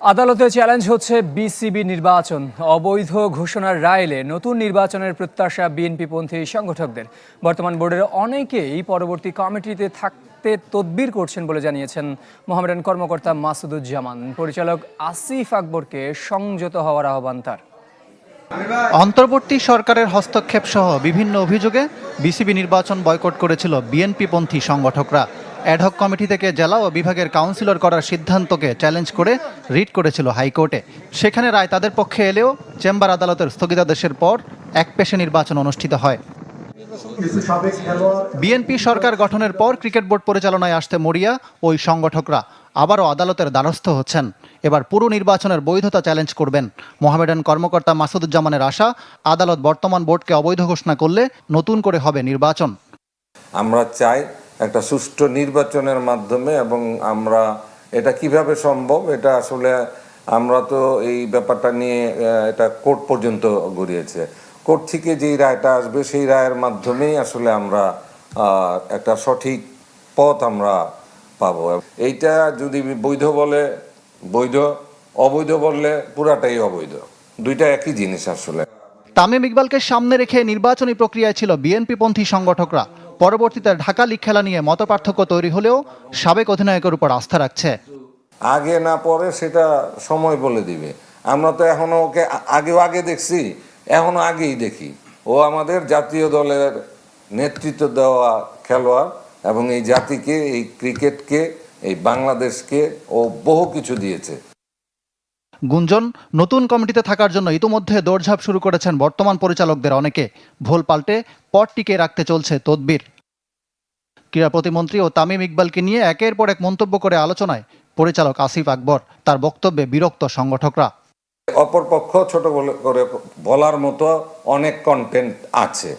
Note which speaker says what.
Speaker 1: আদালতে চ্যালেঞ্জ হচ্ছে বিসিবি নির্বাচন। অবৈধ ঘোষণার রায় এলে নতুন নির্বাচনের প্রত্যাশা বিএনপিপন্থী সংগঠকদের। বর্তমান বোর্ডের অনেকেই পরবর্তী কমিটিতে থাকতে তদবির করছেন বলে জানিয়েছেন মোহামেডান কর্মকর্তা মাসুদুজ্জামান। পরিচালক আসিফ আকবরকে সংযত হওয়ার আহ্বান তার।
Speaker 2: অন্তর্বর্তী সরকারের হস্তক্ষেপ সহ বিভিন্ন অভিযোগে বিসিবি নির্বাচন বয়কট করেছিল বিএনপিপন্থী সংগঠকরা। অ্যাডহক কমিটি থেকে জেলা ও বিভাগের কাউন্সিলর করার সিদ্ধান্তকে চ্যালেঞ্জ করে রিট করেছিল হাইকোর্টে। সেখানে রায় তাদের পক্ষে এলেও চেম্বার আদালতের স্থগিতাদেশের পর একপেশে নির্বাচন অনুষ্ঠিত হয়। বিএনপি সরকার গঠনের পর ক্রিকেট বোর্ড পরিচালনায় আসতে মরিয়া ওই সংগঠকরা আবারও আদালতের দ্বারস্থ হচ্ছেন। এবার পুরো নির্বাচনের বৈধতা চ্যালেঞ্জ করবেন। মোহামেডান কর্মকর্তা মাসুদুজ্জামানের আশা, আদালত বর্তমান বোর্ডকে অবৈধ ঘোষণা করলে নতুন করে হবে নির্বাচন।
Speaker 3: আমরা চাই একটা সুষ্ঠু নির্বাচনের মাধ্যমে, এবং আমরা এটা কিভাবে সম্ভব, এটা আসলে আমরা তো এই ব্যাপারটা নিয়ে এটা কোর্ট পর্যন্ত গড়িয়েছে। কোর্ট থেকে যেই রায়টা আসবে সেই রায়ের মাধ্যমেই আসলে আমরা একটা সঠিক পথ আমরা পাবো। এইটা যদি বৈধ বলে বৈধ, অবৈধ বললে পুরাটাই অবৈধ, দুইটা একই জিনিস আসলে।
Speaker 2: তামিম ইকবালকে সামনে রেখে নির্বাচনী প্রক্রিয়ায় ছিল বিএনপিপন্থী সংগঠকরা। পরবর্তীতে ঢাকা লিগ খেলা নিয়ে মতপার্থক্য তৈরি হলেও সাবেক অধিনায়কের উপর আস্থা রাখছে।
Speaker 3: আগে না পরে সেটা সময় বলে দিবে। আমরা তো এখনো ওকে আগে দেখছি, এখনো আগেই দেখি। ও আমাদের জাতীয় দলের নেতৃত্ব দেওয়া খেলোয়াড়, এবং এই জাতিকে, এই ক্রিকেটকে, এই বাংলাদেশকে ও বহু কিছু দিয়েছে।
Speaker 2: গুঞ্জন, নতুন কমিটিতে থাকার জন্য ইতিমধ্যে দৌড়ঝাঁপ শুরু করেছেন বর্তমান পরিচালকদের অনেকে। ভুল পাল্টে পট টিকে রাখতে চলছে তদবির। ক্রীড়া প্রতিমন্ত্রী ও তামিম ইকবালকে নিয়ে একের পর এক মন্তব্য করে আলোচনায় পরিচালক আসিফ আকবর। তার বক্তব্যে বিরক্ত সংগঠকরা।
Speaker 3: অপরপক্ষ ছোট করে বলার মতো অনেক কন্টেন্ট আছে।